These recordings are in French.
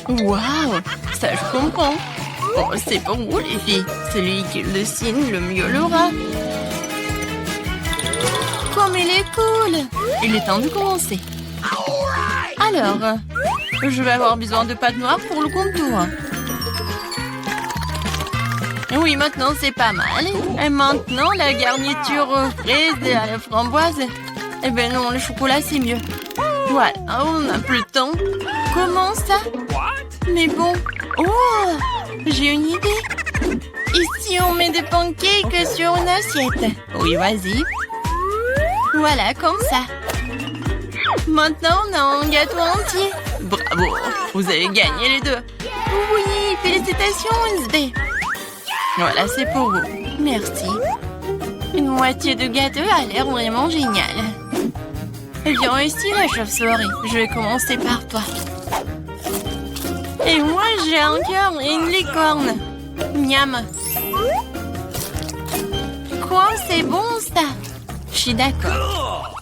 Waouh, ça je comprends. Oh, c'est pour vous les filles. Celui qui le dessine le mieux l'aura. Comme il est cool. Il est temps de commencer. Alors, je vais avoir besoin de pâte noire pour le contour. Oui, maintenant c'est pas mal. Et maintenant, la garniture aux fraises et à la framboise. Eh ben non, le chocolat c'est mieux. Voilà, on n'a plus le temps. Comment ça? Mais bon. Oh, j'ai une idée. Ici, on met des pancakes sur une assiette. Oui, vas-y. Voilà, comme ça. Maintenant, on a un gâteau entier. Bravo, vous avez gagné les deux. Oui, félicitations, Wednesday. Voilà, c'est pour vous. Merci. Une moitié de gâteau a l'air vraiment génial. Viens ici, la chauve-souris. Je vais commencer par toi. Et moi, j'ai un cœur et une licorne. Miam. Quoi, c'est bon, ça? Je suis d'accord.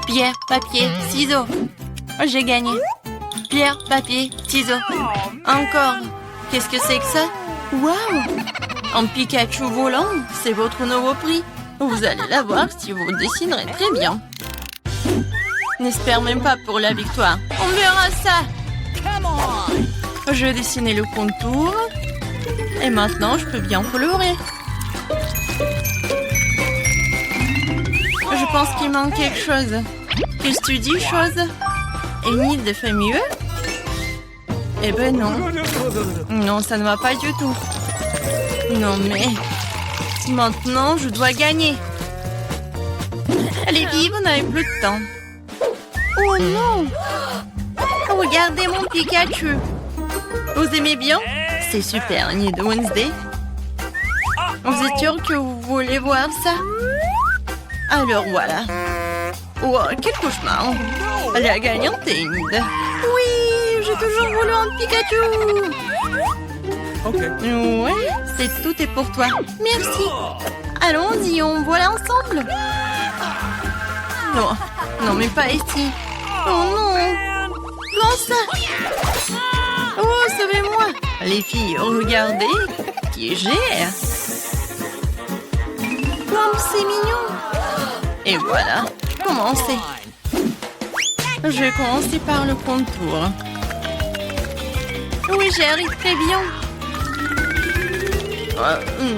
Pierre, papier, ciseaux. J'ai gagné. Pierre, papier, ciseaux. Encore. Qu'est-ce que c'est que ça? Waouh! Un Pikachu volant, c'est votre nouveau prix. Vous allez l'avoir si vous dessinerez très bien. N'espère même pas pour la victoire. On verra ça. Je vais dessiner le contour. Et maintenant, je peux bien colorer. Je pense qu'il manque quelque chose. Qu'est-ce que tu dis, chose? Enid fait mieux? Eh ben non. Non, ça ne va pas du tout. Non, mais... Maintenant, je dois gagner. Allez, vive, on n'avait plus de temps. Oh non! Regardez mon Pikachu. Vous aimez bien? C'est super, Enid de Wednesday. Vous êtes sûr que vous voulez voir ça? Alors voilà. Oh, quel cauchemar. La gagnante est Enid. Oui, j'ai toujours voulu un Pikachu. Ok. Ouais, tout est pour toi. Merci. Allons-y, on voit ensemble. Non, non, mais pas ici. Oh non. Comment ça? Oh, sauvez-moi. Les filles, regardez qui j'ai. Comme c'est mignon. Et voilà, commencez. Je vais commencer par le contour. Oui, j'y arrive très bien.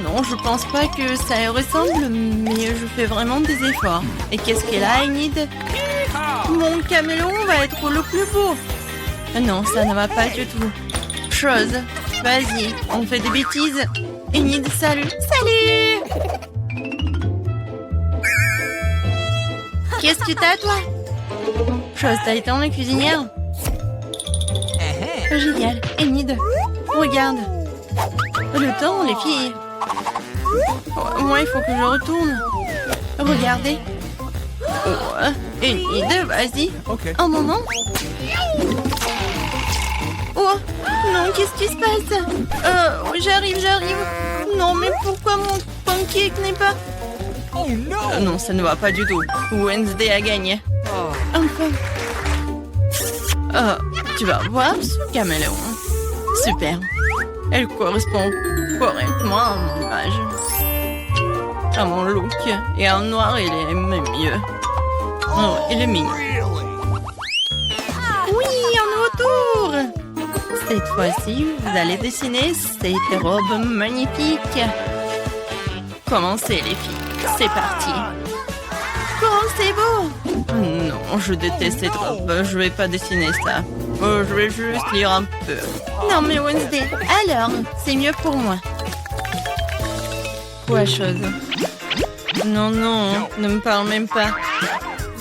Non, je pense pas que ça ressemble, mais je fais vraiment des efforts. Et qu'est-ce qu'elle a, Enid? Mon caméléon va être le plus beau. Non, ça ne va pas du tout. Chose, vas-y, on fait des bêtises. Enid, salut. Salut! Qu'est-ce que t'as, toi? Chose, t'as été en cuisinière? Génial. Enid, regarde. Le temps, les filles. Oh, moi, il faut que je retourne. Regardez. Oh, Enid, vas-y. Okay. Un moment. Oh, non, qu'est-ce qui se passe? J'arrive. Non, mais pourquoi mon pancake n'est pas... Oh no! Non, ça ne va pas du tout. Wednesday a gagné. Enfin. Tu vas voir ce caméléon. Super. Elle correspond correctement à mon image. À mon look. Et en noir, il est même mieux. Oh, il est mignon. Oui, un nouveau tour. Cette fois-ci, vous allez dessiner cette robe magnifique. Commencez, les filles. C'est parti. Oh, c'est beau. Non, je déteste cette robe. Je vais pas dessiner ça. Je vais juste lire un peu. Non, mais Wednesday, alors, c'est mieux pour moi. Quoi, chose? Non, ne me parle même pas.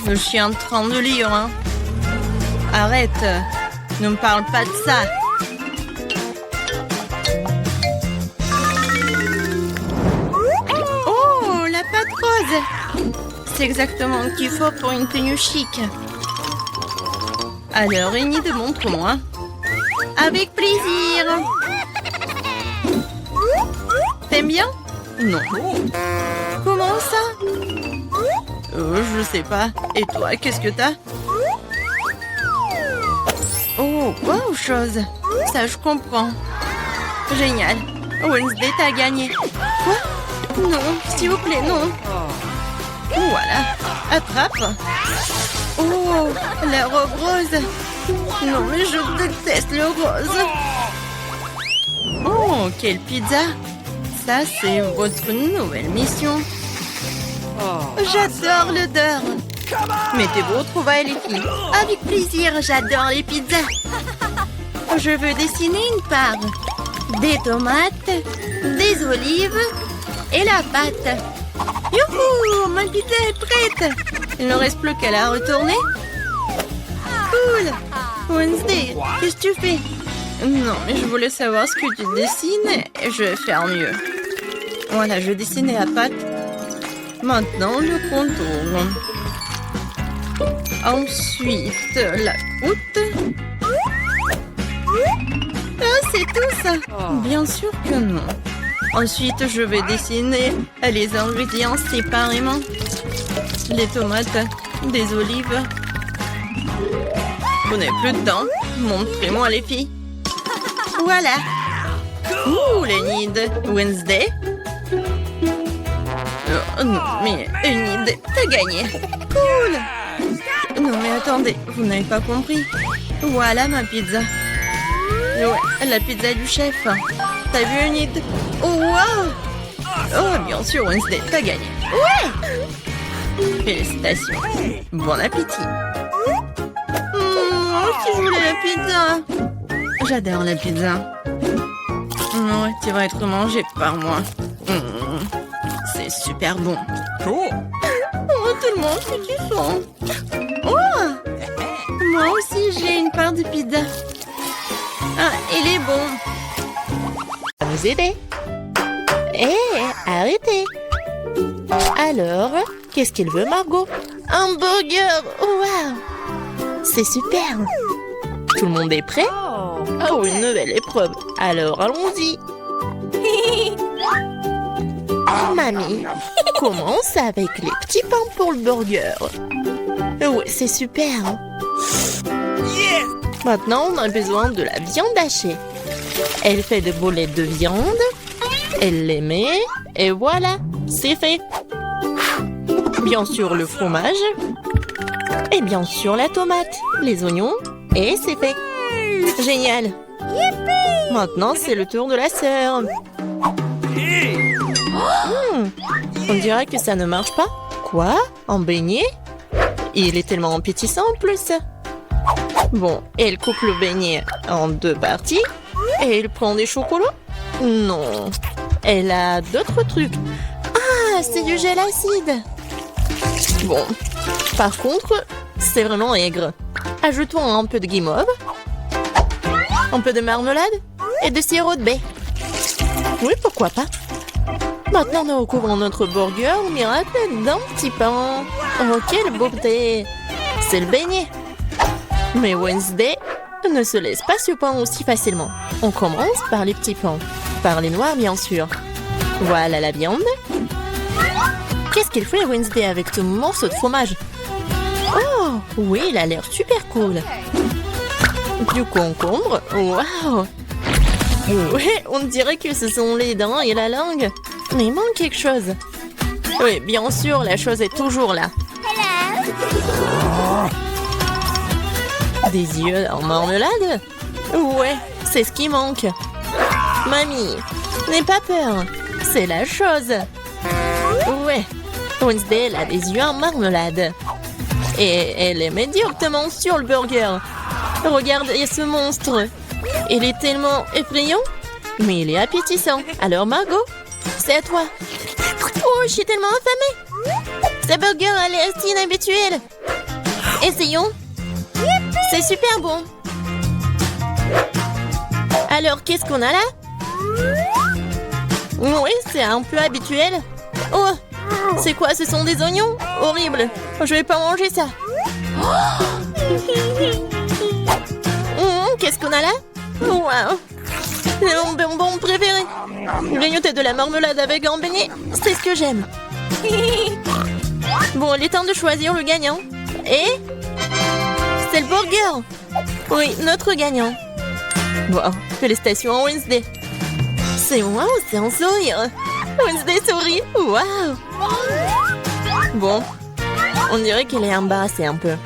Je suis en train de lire, hein. Arrête. Ne me parle pas de ça. Oh, la pâte rose. C'est exactement ce qu'il faut pour une tenue chic. Alors, Enid, montre-moi. Avec plaisir. T'aimes bien? Non. Comment ça? Je sais pas. Et toi, qu'est-ce que t'as? Oh, wow, chose. Ça, je comprends. Génial. Wednesday, t'as gagné. Quoi? Non, s'il vous plaît, non. Voilà. Attrape. Oh, la robe rose. Non, mais je déteste le rose. Oh, quelle pizza. Ça, c'est votre nouvelle mission. J'adore l'odeur. Mettez vos trouvailles, les filles. Avec plaisir, j'adore les pizzas. Je veux dessiner une part. Des tomates, des olives et la pâte. Youhou, ma pizza est prête. Il ne reste plus qu'à la retourner. Cool. Wednesday, qu'est-ce que tu fais? Non, mais je voulais savoir ce que tu dessines et je vais faire mieux. Voilà, je dessinais la pâte. Maintenant, le contour. Ensuite, la croûte. Ah, c'est tout ça? Bien sûr que non. Ensuite, je vais dessiner les ingrédients séparément. Les tomates, des olives. Vous n'avez plus de temps. Montrez-moi les filles. Voilà. Ouh, les nids. Wednesday. Oh, non, mais une idée. T'as gagné. Cool. Non, mais attendez. Vous n'avez pas compris. Voilà ma pizza. Ouais, la pizza du chef. T'as vu une idée? Oh, wow. Oh, bien sûr, Wednesday. T'as gagné. Ouais. Félicitations. Bon appétit. Si je voulais la pizza. J'adore la pizza. Ouais, tu vas être mangé par moi. C'est super bon. Cool. Oh, tellement appétissant. Oh, moi aussi, j'ai une part de pizza. Ah, il est bon. Nous aider. Hé, arrêtez. Alors, qu'est-ce qu'il veut, Margot? Un burger. Waouh! C'est super! Tout le monde est prêt? Oh, une nouvelle épreuve! Alors, allons-y! Mamie, commence avec les petits pains pour le burger. Ouais, c'est super! Maintenant, on a besoin de la viande hachée. Elle fait des boulettes de viande. Elle les met. Et voilà, c'est fait! Bien sûr, le fromage. Et bien sûr, la tomate, les oignons, et c'est fait. Génial. Maintenant, c'est le tour de la sœur. On dirait que ça ne marche pas. Quoi? Un beignet? Il est tellement appétissant en plus. Bon, elle coupe le beignet en 2 parties. Et elle prend des chocolats? Non. Elle a d'autres trucs. Ah, c'est du gel acide. Bon, par contre, c'est vraiment aigre. Ajoutons un peu de guimauve, un peu de marmelade et de sirop de baie. Oui, pourquoi pas. Maintenant, nous recouvrons notre burger au miracle d'un petit pain. Oh, quelle beauté! C'est le beignet. Mais Wednesday ne se laisse pas surprendre aussi facilement. On commence par les petits pains. Par les noirs, bien sûr. Voilà la viande. Qu'est-ce qu'il fait Wednesday avec ce morceau de fromage? Oh, oui, il a l'air super cool. Du concombre, waouh! Ouais, on dirait que ce sont les dents et la langue. Mais il manque quelque chose. Oui, bien sûr, la chose est toujours là. Des yeux en marmelade? Ouais, c'est ce qui manque. Mamie, n'aie pas peur. C'est la chose. Ouais, Wednesday elle a des yeux en marmelade. Et elle les met directement sur le burger. Regardez ce monstre. Il est tellement effrayant, mais il est appétissant. Alors Margot, c'est à toi. Oh, je suis tellement affamée. Ce burger a l'air si inhabituel. Essayons. C'est super bon. Alors, qu'est-ce qu'on a là? Oui, c'est un peu habituel. Oh, c'est quoi? Ce sont des oignons? Horrible. Je vais pas manger ça. Qu'est-ce qu'on a là? Wow. C'est mon bonbon préféré. Grignoter de la marmelade avec un beignet, c'est ce que j'aime. Bon, il est temps de choisir le gagnant. Et C'est le burger. Oui, notre gagnant. Wow, félicitations Wednesday. C'est wow, c'est un sourire. Wednesday sourit. Wow. Bon, on dirait qu'elle est embarrassée un peu.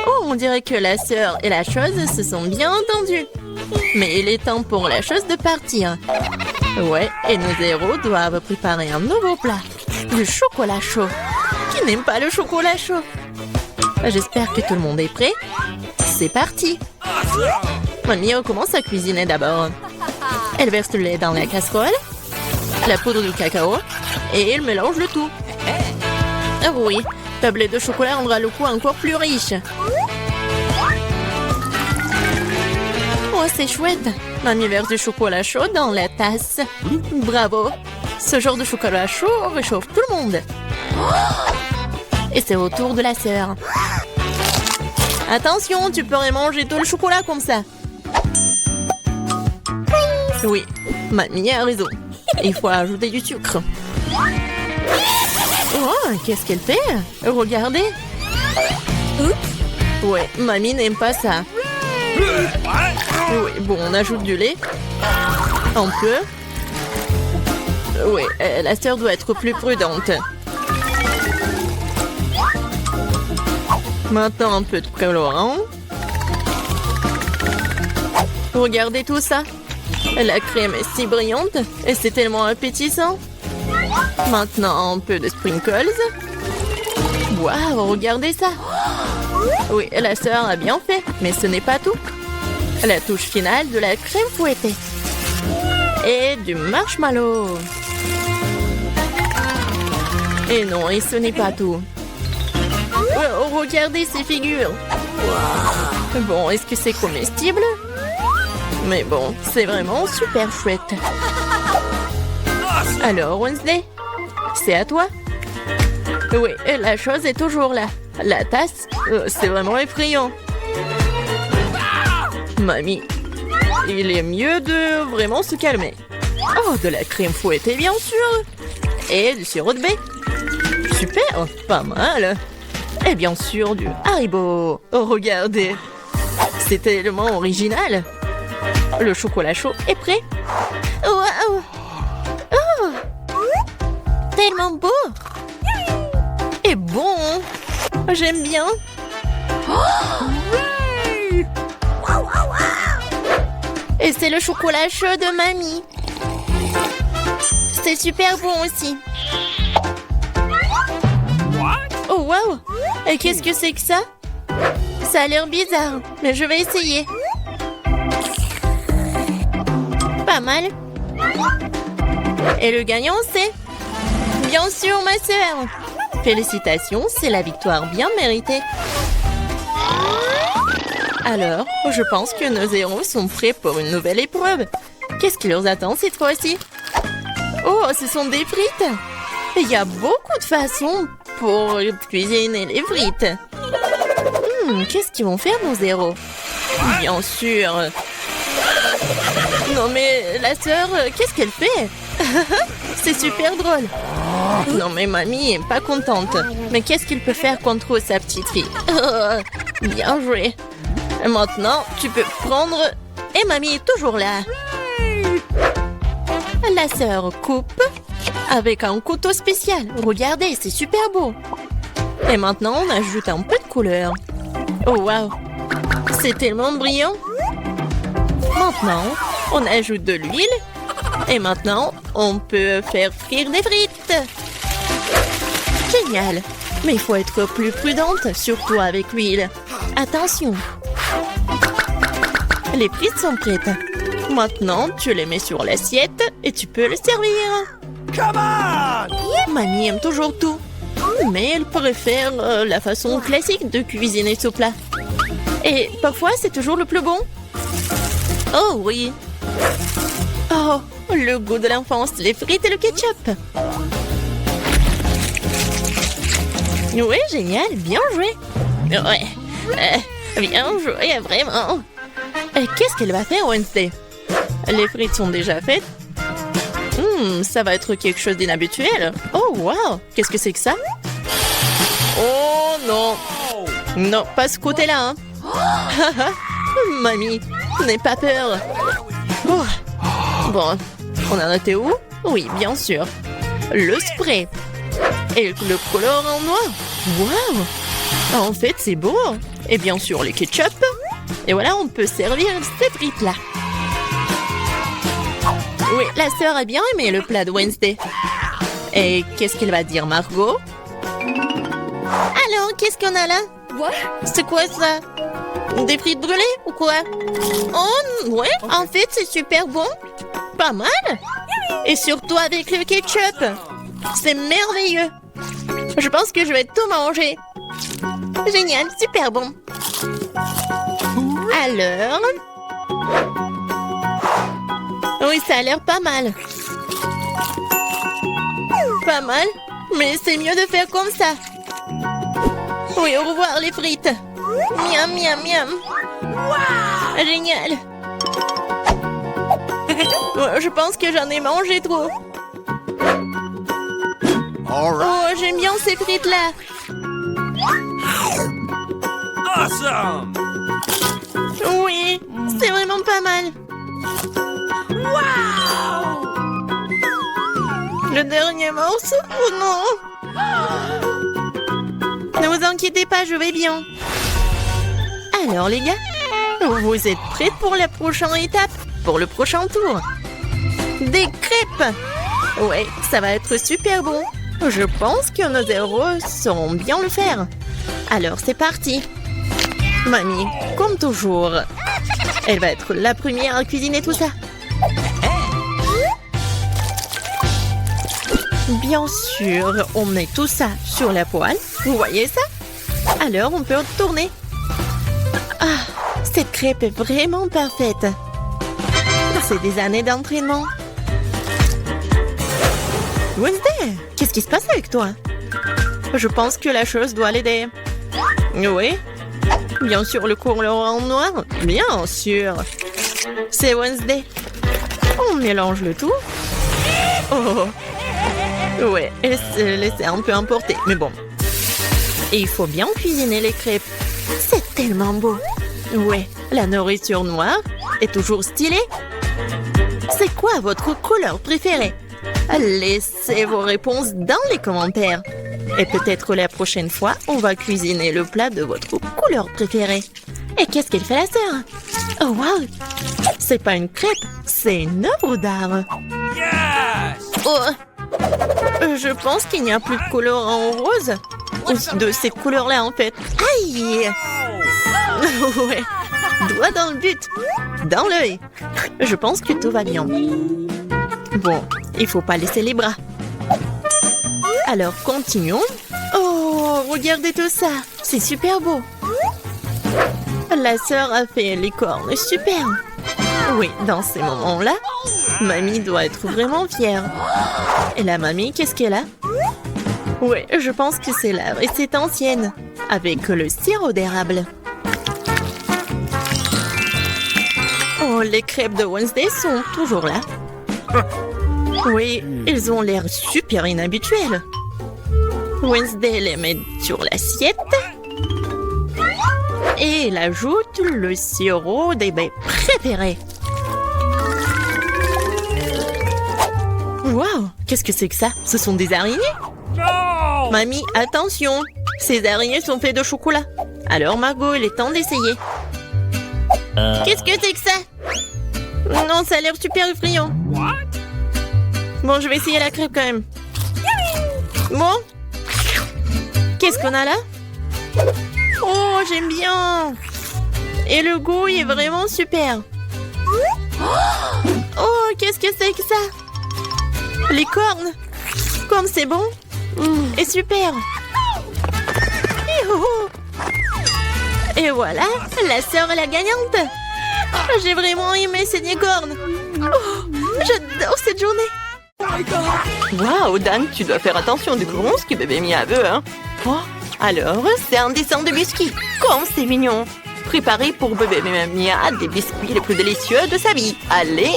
Oh, on dirait que la sœur et la chose se sont bien entendues. Mais il est temps pour la chose de partir. Ouais, et nos héros doivent préparer un nouveau plat. Le chocolat chaud. Qui n'aime pas le chocolat chaud? J'espère que tout le monde est prêt. C'est parti. Mamie commence à cuisiner d'abord. Elle verse le lait dans la casserole, la poudre de cacao, et elle mélange le tout. Ah oui, tablette de chocolat rendra le goût encore plus riche. Oh, c'est chouette. Mamie verse du chocolat chaud dans la tasse. Bravo. Ce genre de chocolat chaud réchauffe tout le monde. Et c'est au tour de la sœur. Attention, tu pourrais manger tout le chocolat comme ça. Oui, mamie a raison. Il faut ajouter du sucre. Oh, qu'est-ce qu'elle fait? Regardez. Ouais, mamie n'aime pas ça. Oui, bon, on ajoute du lait. Un peu. Oui, la sœur doit être plus prudente. Maintenant, un peu de colorant. Regardez tout ça. La crème est si brillante et c'est tellement appétissant. Maintenant, un peu de sprinkles. Waouh, regardez ça. Oui, la sœur a bien fait, mais ce n'est pas tout. La touche finale de la crème fouettée. Et du marshmallow. Et non, et ce n'est pas tout. Oh, regardez ces figures. Bon, est-ce que c'est comestible? Mais bon, c'est vraiment super chouette. Alors, Wednesday, c'est à toi. Oui, la chose est toujours là. La tasse, c'est vraiment effrayant. Mamie, il est mieux de vraiment se calmer. Oh, de la crème fouettée, bien sûr. Et du sirop de baie. Super, pas mal. Et bien sûr, du Haribo. Oh, regardez. C'est tellement original. Le chocolat chaud est prêt. Wow. Oh, tellement beau. Et bon. J'aime bien. Et c'est le chocolat chaud de mamie. C'est super bon aussi. Oh wow! Et qu'est-ce que c'est que ça? Ça a l'air bizarre, mais je vais essayer. Pas mal. Et le gagnant, c'est... Bien sûr, ma sœur. Félicitations, c'est la victoire bien méritée. Alors, je pense que nos héros sont prêts pour une nouvelle épreuve. Qu'est-ce qui leur attend cette fois-ci? Oh, ce sont des frites. Il y a beaucoup de façons pour cuisiner les frites. Qu'est-ce qu'ils vont faire, nos héros? Bien sûr. Non mais, la sœur, qu'est-ce qu'elle fait? C'est super drôle. Non mais mamie est pas contente. Mais qu'est-ce qu'il peut faire contre sa petite fille? Bien joué. Et maintenant, tu peux prendre... Et mamie est toujours là. La sœur coupe avec un couteau spécial. Regardez, c'est super beau. Et maintenant, on ajoute un peu de couleur. Oh wow, c'est tellement brillant. Maintenant, on ajoute de l'huile. Et maintenant, on peut faire frire des frites. Génial. Mais il faut être plus prudente, surtout avec l'huile. Attention. Les frites sont prêtes. Maintenant, tu les mets sur l'assiette et tu peux les servir. Come on! Mamie aime toujours tout. Mais elle préfère la façon classique de cuisiner ce plat. Et parfois, c'est toujours le plus bon. Oh oui. Oh, le goût de l'enfance, les frites et le ketchup. Oui, génial, bien joué. Ouais, bien joué, vraiment. Qu'est-ce qu'elle va faire, Wednesday? Les frites sont déjà faites. Ça va être quelque chose d'inhabituel. Oh, wow, qu'est-ce que c'est que ça? Oh non. Non, pas ce côté-là, hein. Mamie, n'aie pas peur. Oh. Bon, on en était où? Oui, bien sûr. Le spray. Et le colorant noir. Waouh! En fait, c'est beau. Et bien sûr, le ketchup. Et voilà, on peut servir ces frites-là. Oui, la sœur a bien aimé le plat de Wednesday. Et qu'est-ce qu'elle va dire, Margot? Alors, qu'est-ce qu'on a là? C'est quoi ça? Des frites brûlées ou quoi? Oh, ouais, en fait, c'est super bon. Pas mal. Et surtout avec le ketchup. C'est merveilleux. Je pense que je vais tout manger. Génial, super bon. Alors... Oui, ça a l'air pas mal. Pas mal, mais c'est mieux de faire comme ça. Oui, au revoir les frites. Miam, miam, miam. Génial. Je pense que j'en ai mangé trop. Oh, j'aime bien ces frites-là. Awesome! Oui, c'est vraiment pas mal. Wow! Le dernier morceau? Oh non! Ne vous inquiétez pas, je vais bien. Alors les gars, vous êtes prêts pour la prochaine étape? Pour le prochain tour? Des crêpes! Ouais, ça va être super bon. Je pense que nos héros sauront bien le faire. Alors c'est parti. Mamie, comme toujours, elle va être la première à cuisiner tout ça. Bien sûr, on met tout ça sur la poêle. Vous voyez ça? Alors, on peut tourner. Ah, cette crêpe est vraiment parfaite. C'est des années d'entraînement. Wednesday, qu'est-ce qui se passe avec toi? Je pense que la chose doit l'aider. Oui? Bien sûr, le colorant noir? Bien sûr. C'est Wednesday. On mélange le tout. Oh! Ouais, elle se laissait un peu emporter, mais bon. Et il faut bien cuisiner les crêpes. C'est tellement beau. Ouais, la nourriture noire est toujours stylée. C'est quoi votre couleur préférée? Laissez vos réponses dans les commentaires. Et peut-être la prochaine fois, on va cuisiner le plat de votre couleur préférée. Et qu'est-ce qu'elle fait la sœur? Oh wow! C'est pas une crêpe, c'est une œuvre d'art. Yes! Oh! Je pense qu'il n'y a plus de colorant rose. Ou de cette couleur-là, en fait. Aïe! Ouais, doigt dans le but. Dans l'œil. Je pense que tout va bien. Bon, il faut pas laisser les bras. Alors, continuons. Oh, regardez tout ça. C'est super beau. La sœur a fait les cornes. Super. Oui, dans ces moments-là, mamie doit être vraiment fière. Et la mamie, qu'est-ce qu'elle a? Oui, je pense que c'est la recette ancienne, avec le sirop d'érable. Oh, les crêpes de Wednesday sont toujours là. Oui, ils ont l'air super inhabituels. Wednesday les met sur l'assiette. Et elle ajoute le sirop des baies préférés. Waouh, qu'est-ce que c'est que ça? Ce sont des araignées? No! Mamie, attention, ces araignées sont faites de chocolat. Alors Margot, il est temps d'essayer. Qu'est-ce que c'est que ça? Non, ça a l'air super effrayant. What? Bon, je vais essayer la crêpe quand même. Bon. Qu'est-ce qu'on a là? Oh, j'aime bien. Et le goût, il est vraiment super. Oh, qu'est-ce que c'est que ça? Les cornes. Comme c'est bon. Et super. Et voilà, la sœur est la gagnante. J'ai vraiment aimé ces cornes. Oh, j'adore cette journée. Waouh, Dan, tu dois faire attention du ce que bébé Mia veut, hein. Oh, alors, c'est un dessin de biscuits. Comme c'est mignon. Préparé pour bébé Mia des biscuits les plus délicieux de sa vie. Allez.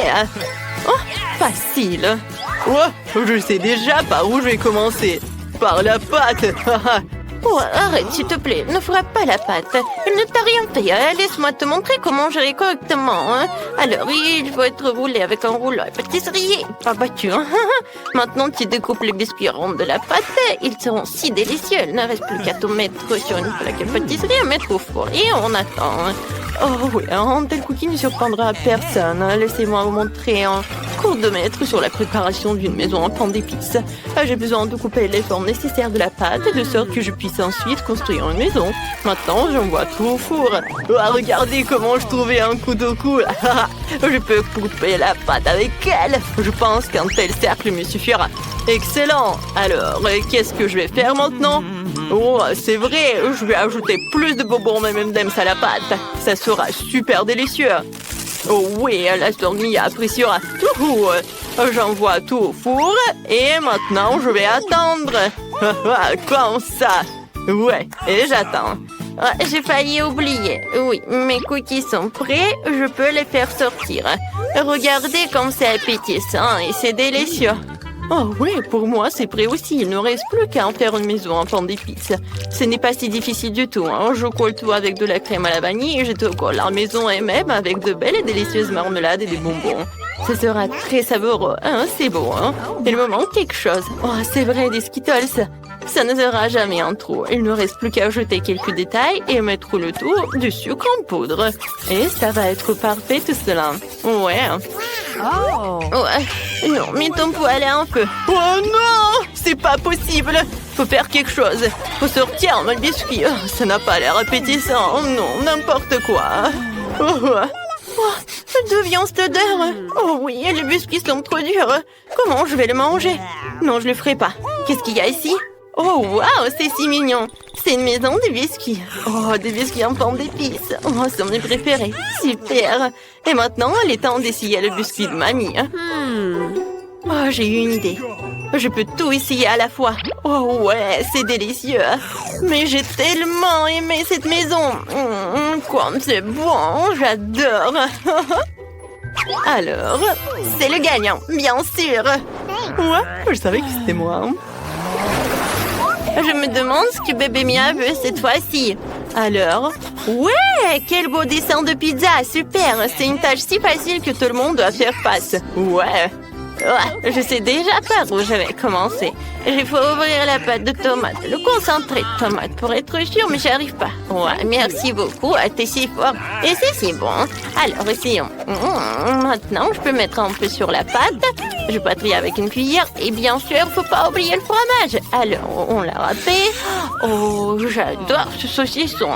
Oh, facile. Oh, je sais déjà par où je vais commencer. Par la pâte. Oh, arrête, s'il te plaît, ne frappe pas la pâte. Il ne t'a rien fait. Laisse-moi te montrer comment gérer correctement. Alors, il faut être roulé avec un rouleau à pâtisserie. Pas battu. Maintenant, tu découpes les biscuits ronds de la pâte. Ils seront si délicieux. Il ne reste plus qu'à tout mettre sur une plaque à pâtisserie et mettre au four. Et on attend. Oh oui, un tel cookie ne surprendra personne. Laissez-moi vous montrer un cours de maître sur la préparation d'une maison en pain d'épices. J'ai besoin de couper les formes nécessaires de la pâte de sorte que je puisse ensuite construire une maison. Maintenant, j'envoie tout au four. Regardez comment je trouvais un couteau cool. Je peux couper la pâte avec elle. Je pense qu'un tel cercle me suffira. Excellent. Alors, qu'est-ce que je vais faire maintenant? Oh, c'est vrai, je vais ajouter plus de bonbons M&M's à la pâte. Ça sera super délicieux. Oh oui, la tourmilla appréciera. J'envoie tout au four et maintenant je vais attendre. Comme ça. Ouais, et j'attends. J'ai failli oublier. Oui, mes cookies sont prêts, je peux les faire sortir. Regardez comme c'est appétissant et c'est délicieux. Oh oui, pour moi c'est prêt aussi. Il ne reste plus qu'à en faire une maison en pain d'épices. Ce n'est pas si difficile du tout. Je colle tout avec de la crème à la vanille et je te colle la maison elle-même avec de belles et délicieuses marmelades et des bonbons. Ce sera très savoureux. C'est beau, hein? Il me manque quelque chose. Oh, c'est vrai, des Skittles. Ça ne sera jamais en trop. Il ne reste plus qu'à ajouter quelques détails et mettre le tout du sucre en poudre. Et ça va être parfait tout cela. Ouais. Ouais. Non, mais ton poêle est en feu. Oh non! C'est pas possible! Faut faire quelque chose. Faut sortir mon biscuit. Ça n'a pas l'air appétissant. Oh non, n'importe quoi. D'où vient cette odeur? Oh oui, les biscuits sont trop durs. Comment je vais le manger? Non, je le ferai pas. Qu'est-ce qu'il y a ici? Oh, waouh, c'est si mignon. C'est une maison de biscuits. Oh, des biscuits en forme d'épices. Oh, c'est mes préférés. Super. Et maintenant, il est temps d'essayer le biscuit de mamie. Oh, j'ai eu une idée. Je peux tout essayer à la fois. Oh ouais, c'est délicieux. Mais j'ai tellement aimé cette maison. Comme c'est bon, j'adore. Alors, c'est le gagnant, bien sûr. Ouais, je savais que c'était moi. Je me demande ce que bébé Mia veut cette fois-ci. Alors, ouais, quel beau dessin de pizza, super. C'est une tâche si facile que tout le monde doit faire face. Ouais. Je sais déjà par où je vais commencer. Il faut ouvrir la pâte de tomate, le concentré de tomate pour être sûr, mais j'arrive pas. Ouais, merci beaucoup, t'es si fort. Et c'est si bon. Alors, essayons. Maintenant, je peux mettre un peu sur la pâte. Je patrie avec une cuillère. Et bien sûr, faut pas oublier le fromage. Alors, on l'a râpé. Oh, j'adore ce saucisson.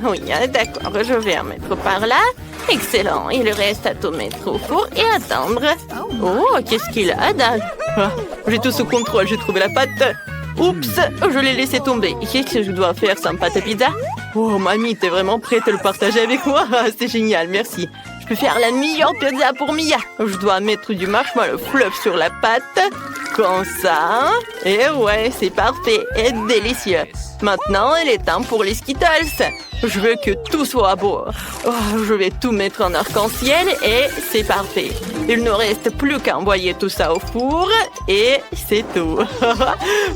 Oui, d'accord, je vais en mettre par là. Excellent. Il reste à tout mettre au four et attendre. Oh, qu'est-ce qu'il a, Dan? J'ai tout sous contrôle, j'ai trouvé la pâte. Oups, je l'ai laissé tomber. Qu'est-ce que je dois faire sans pâte à pizza? Oh, mamie, t'es vraiment prête à le partager avec moi? C'est génial, merci. Je peux faire la meilleure pizza pour Mia. Je dois mettre du marshmallow fluff sur la pâte. Comme ça. Et ouais, c'est parfait et délicieux. Maintenant, il est temps pour les Skittles. Je veux que tout soit beau. Oh, je vais tout mettre en arc-en-ciel et c'est parfait. Il ne reste plus qu'à envoyer tout ça au four et c'est tout.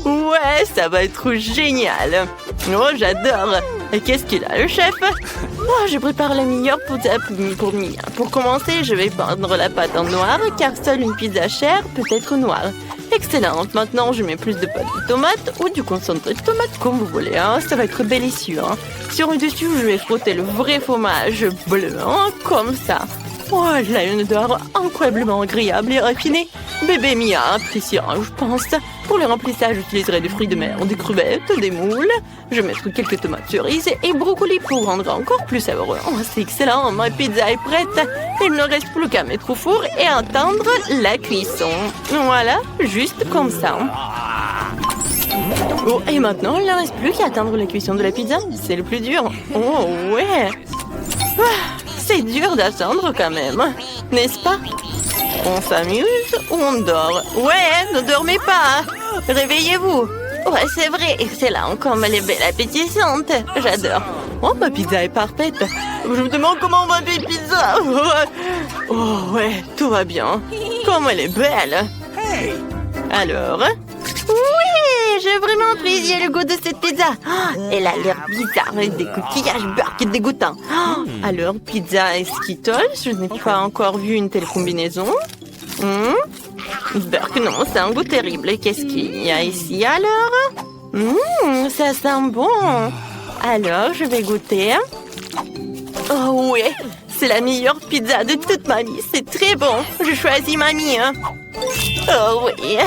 Ouais, ça va être génial. Oh, j'adore. Et qu'est-ce qu'il a, le chef? Oh, je prépare la meilleure pizza pour Mia. Pour commencer, je vais peindre la pâte en noir car seule une pizza chère peut être noire. Excellente. Maintenant, je mets plus de pâte de tomate ou du concentré de tomate, comme vous voulez. Ça va être délicieux. Sur le dessus, je vais frotter le vrai fromage bleu, comme ça. Oh, elle a une odeur incroyablement agréable et raffinée. Bébé Mia appréciera, je pense. Pour le remplissage, j'utiliserai des fruits de mer, des crevettes, des moules. Je vais mettre quelques tomates cerises et brocolis pour rendre encore plus savoureux. Oh, c'est excellent, ma pizza est prête. Il ne reste plus qu'à mettre au four et attendre la cuisson. Voilà, juste comme ça. Oh, et maintenant, il ne reste plus qu'à attendre la cuisson de la pizza. C'est le plus dur. Oh, ouais. C'est dur d'attendre quand même, n'est-ce pas? On s'amuse ou on dort? Ouais, ne dormez pas. Réveillez-vous. Ouais, c'est vrai, excellent, comme elle est belle appétissante. J'adore. Oh, ma pizza est parfaite. Je me demande comment on va faire une pizza. Oh, ouais, tout va bien. Comme elle est belle. Alors? Oui, j'ai vraiment apprécié le goût de cette pizza. Oh, elle a l'air bizarre, avec des coquillages beurre dégoûtants. Oh, alors, pizza et Skittles, je n'ai pas encore vu une telle combinaison. Burk, non, c'est un goût terrible. Qu'est-ce qu'il y a ici alors? Ça sent bon. Alors, je vais goûter. Oh ouais, c'est la meilleure pizza de toute ma vie. C'est très bon. Je choisis mamie. Oh oui,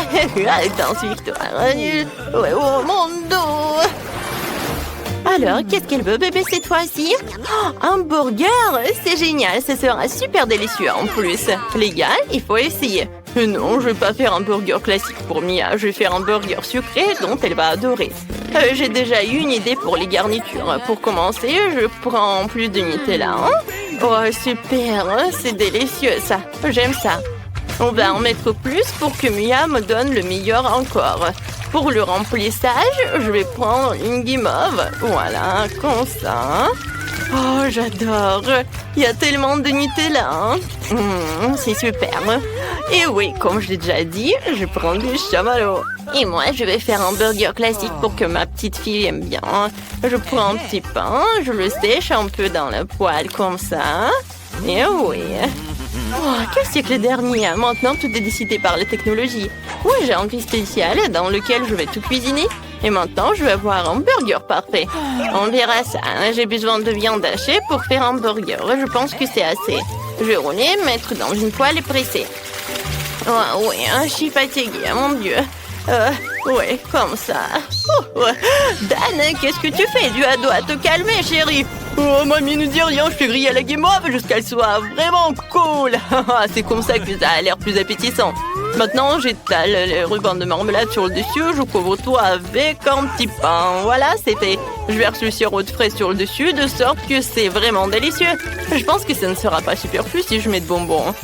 danse victoire. Ouais, oh mon dos. Alors, qu'est-ce qu'elle veut, bébé, cette fois-ci? Oh, un burger, c'est génial. Ça sera super délicieux en plus. Les gars, il faut essayer. Non, je vais pas faire un burger classique pour Mia. Je vais faire un burger sucré dont elle va adorer. J'ai déjà eu une idée pour les garnitures. Pour commencer, je prends plus de Nutella. Oh, super, c'est délicieux ça. J'aime ça. On va en mettre plus pour que Mia me donne le meilleur encore. Pour le remplissage, je vais prendre une guimauve. Voilà, comme ça. Oh, j'adore. Il y a tellement de Nutella. C'est super. Et oui, comme je l'ai déjà dit, je prends du chamallow. Et moi, je vais faire un burger classique pour que ma petite fille aime bien. Je prends un petit pain, je le sèche un peu dans la poêle comme ça. Et oui. Oh, quel siècle dernier. Maintenant, tout est décidé par la technologie. Oui, j'ai un grille spécial dans lequel je vais tout cuisiner. Et maintenant, je vais avoir un burger parfait. On verra ça. J'ai besoin de viande hachée pour faire un burger. Je pense que c'est assez. Je vais rouler, mettre dans une poêle et presser. Oh, oui, je suis fatiguée, mon Dieu. Oui, comme ça. Dan, qu'est-ce que tu fais? Tu dois te calmer, chérie. Oh, mamie ne dit rien, je fais griller la guimauve jusqu'à ce qu'elle soit vraiment cool. C'est comme ça que ça a l'air plus appétissant. Maintenant, j'étale les rubans de marmelade sur le dessus, je couvre tout avec un petit pain. Voilà, c'est fait. Je verse le sirop de fraise sur le dessus, de sorte que c'est vraiment délicieux. Je pense que ça ne sera pas superflu si je mets de bonbons.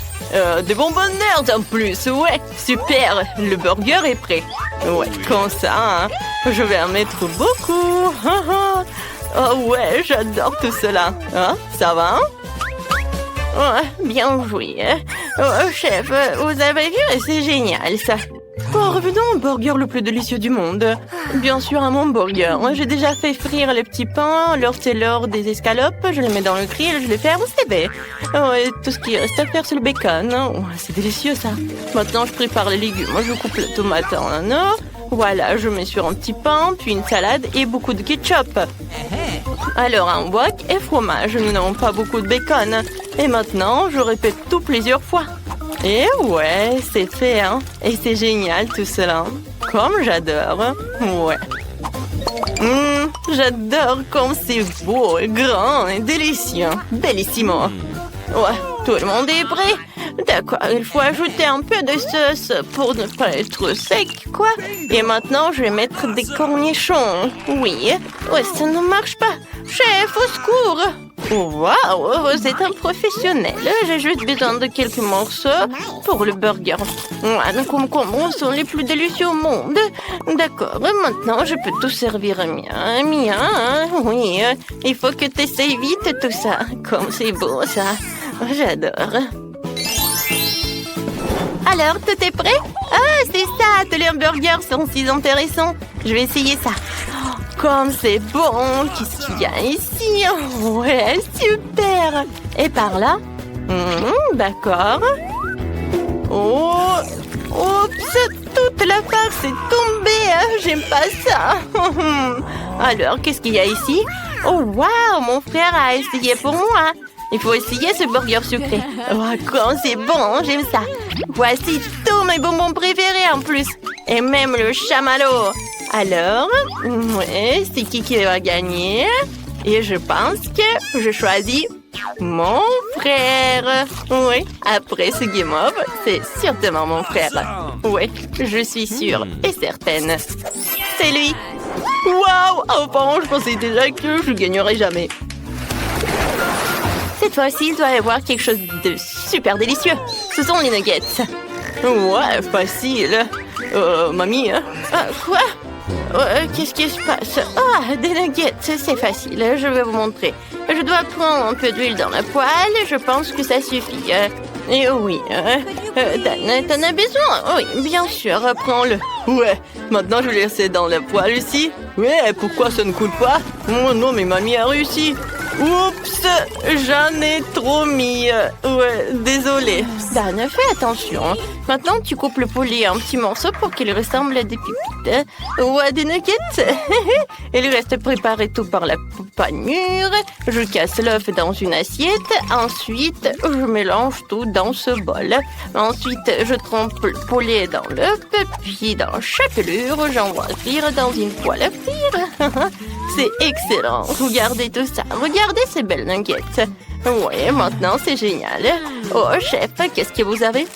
Des bonbons nerds en plus, ouais, super. Le burger est prêt. Ouais, comme ça, hein. Je vais en mettre beaucoup. Oh ouais, j'adore tout cela. Hein, ça va? Ouais, bien joué. Oh, chef, vous avez vu? C'est génial, ça. Oh, revenons au burger le plus délicieux du monde. Bien sûr, un hamburger. Moi, j'ai déjà fait frire les petits pains. Alors, c'est l'heure des escalopes. Je les mets dans le grill, je les ferme, c'est fait. Oh, et tout ce qui reste à faire, c'est le bacon. Oh, c'est délicieux, ça. Maintenant, je prépare les légumes. Moi, je coupe la tomate en anneaux. Voilà, je mets sur un petit pain, puis une salade et beaucoup de ketchup. Alors, un wok et fromage. Non, pas beaucoup de bacon. Et maintenant, je répète tout plusieurs fois. Et ouais, c'est fait, hein. Et c'est génial tout cela. Comme j'adore. Ouais. J'adore comme c'est beau et grand et délicieux. Bellissimo. Ouais, tout le monde est prêt? D'accord, il faut ajouter un peu de sauce pour ne pas être sec, quoi. Et maintenant, je vais mettre des cornichons. Oui. Ouais, ça ne marche pas. Chef, au secours! Waouh, vous êtes un professionnel. J'ai juste besoin de quelques morceaux pour le burger. Les concombres sont les plus délicieux au monde. D'accord, maintenant je peux tout servir à Mia. Mia, hein? Oui, il faut que tu essayes vite tout ça. Comme c'est beau ça. J'adore. Alors, tout est prêt? Ah, c'est ça, tous les hamburgers sont si intéressants. Je vais essayer ça. Comme c'est bon! Qu'est-ce qu'il y a ici? Ouais, super! Et par là? D'accord. Oh! Oups! Toute la farce est tombée! J'aime pas ça! Alors, qu'est-ce qu'il y a ici? Oh, waouh! Mon frère a essayé pour moi! Il faut essayer ce burger sucré. Oh, comme c'est bon! J'aime ça! Voici tous mes bonbons préférés en plus! Et même le chamallow! Alors, ouais, c'est qui va gagner? Et je pense que je choisis mon frère. Oui, après ce game-up, c'est certainement mon frère. Oui, je suis sûre et certaine. C'est lui. Waouh! Enfin, je pensais déjà que je gagnerais jamais. Cette fois-ci, il doit y avoir quelque chose de super délicieux. Ce sont les nuggets. Ouais, facile. Mamie, hein? Quoi? Qu'est-ce qui se passe? Ah, des nuggets, c'est facile, je vais vous montrer. Je dois prendre un peu d'huile dans la poêle, je pense que ça suffit. Et oui, t'en as besoin? Oui, bien sûr, prends-le. Ouais, maintenant je vais laisser dans la poêle ici. Ouais, pourquoi ça ne coule pas? Oh non, mais mamie a réussi. Oups, j'en ai trop mis. Ouais, désolé. Dan, fais attention. Maintenant, tu coupes le poulet en petits morceaux pour qu'il ressemble à des pépites. Ou à des nuggets. Et le reste préparé tout par la panure. Je casse l'œuf dans une assiette. Ensuite, je mélange tout dans ce bol. Ensuite, je trempe le poulet dans l'œuf. Puis, dans chaque lure, j'envoie frire dans une poêle à frire. C'est excellent. Regardez tout ça. Regardez ces belles nuggets. Oui, maintenant, c'est génial. Oh, chef, qu'est-ce que vous avez?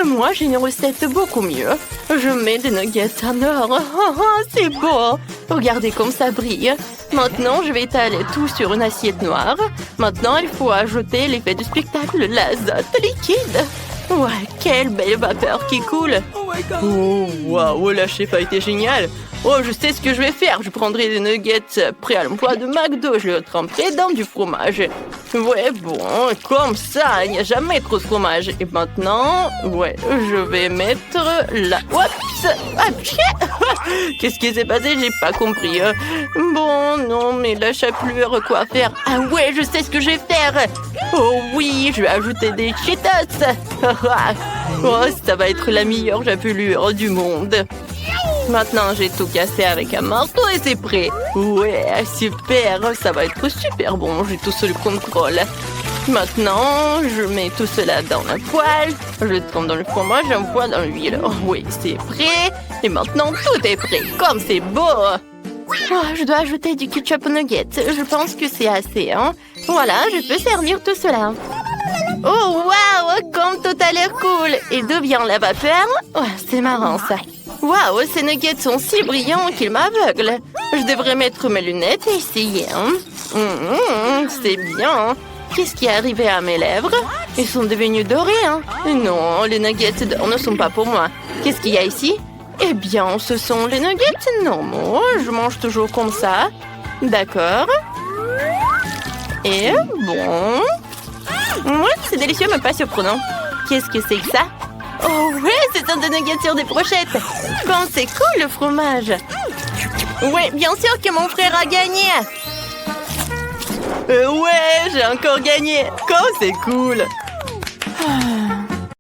Moi, j'ai une recette beaucoup mieux. Je mets des nuggets en or. C'est beau. Regardez comme ça brille. Maintenant, je vais étaler tout sur une assiette noire. Maintenant, il faut ajouter l'effet du spectacle, l'azote liquide. Ouais, quelle belle vapeur qui coule. Oh, waouh, la chef a été géniale. Oh, je sais ce que je vais faire. Je prendrai des nuggets prêts à l'emploi de McDo. Je les tremperai dans du fromage. Ouais, bon, comme ça, il n'y a jamais trop de fromage. Et maintenant, ouais, je vais mettre la... Oups! Ah, qu'est-ce qui s'est passé? J'ai pas compris. Bon, non, mais la chapelure, quoi faire? Ah ouais, je sais ce que je vais faire. Oh oui, je vais ajouter des Cheetos. Oh, ça va être la meilleure chapelure du monde. Maintenant, j'ai tout cassé avec un marteau et c'est prêt. Ouais, super, ça va être super bon, j'ai tout sous le contrôle. Maintenant, je mets tout cela dans la poêle, je le trempe dans le fromage, j'envoie dans l'huile. Oh, oui, c'est prêt. Et maintenant, tout est prêt, comme c'est beau. Oh, je dois ajouter du ketchup aux nuggets, je pense que c'est assez, hein. Voilà, je peux servir tout cela. Oh, waouh, comme tout a l'air cool. Et d'où vient la vapeur? Oh, c'est marrant, ça. Waouh, ces nuggets sont si brillants qu'ils m'aveuglent. Je devrais mettre mes lunettes et essayer. Hein. C'est bien. Qu'est-ce qui est arrivé à mes lèvres? Ils sont devenus dorés. Hein. Non, les nuggets d'or ne sont pas pour moi. Qu'est-ce qu'il y a ici? Eh bien, ce sont les nuggets normaux. Je mange toujours comme ça. D'accord. Et bon... Ouais, c'est délicieux mais pas surprenant. Qu'est-ce que c'est que ça? Oh ouais, c'est un des nuggets sur des brochettes. Quand c'est cool le fromage. Ouais, bien sûr que mon frère a gagné. Ouais, j'ai encore gagné. Quand c'est cool.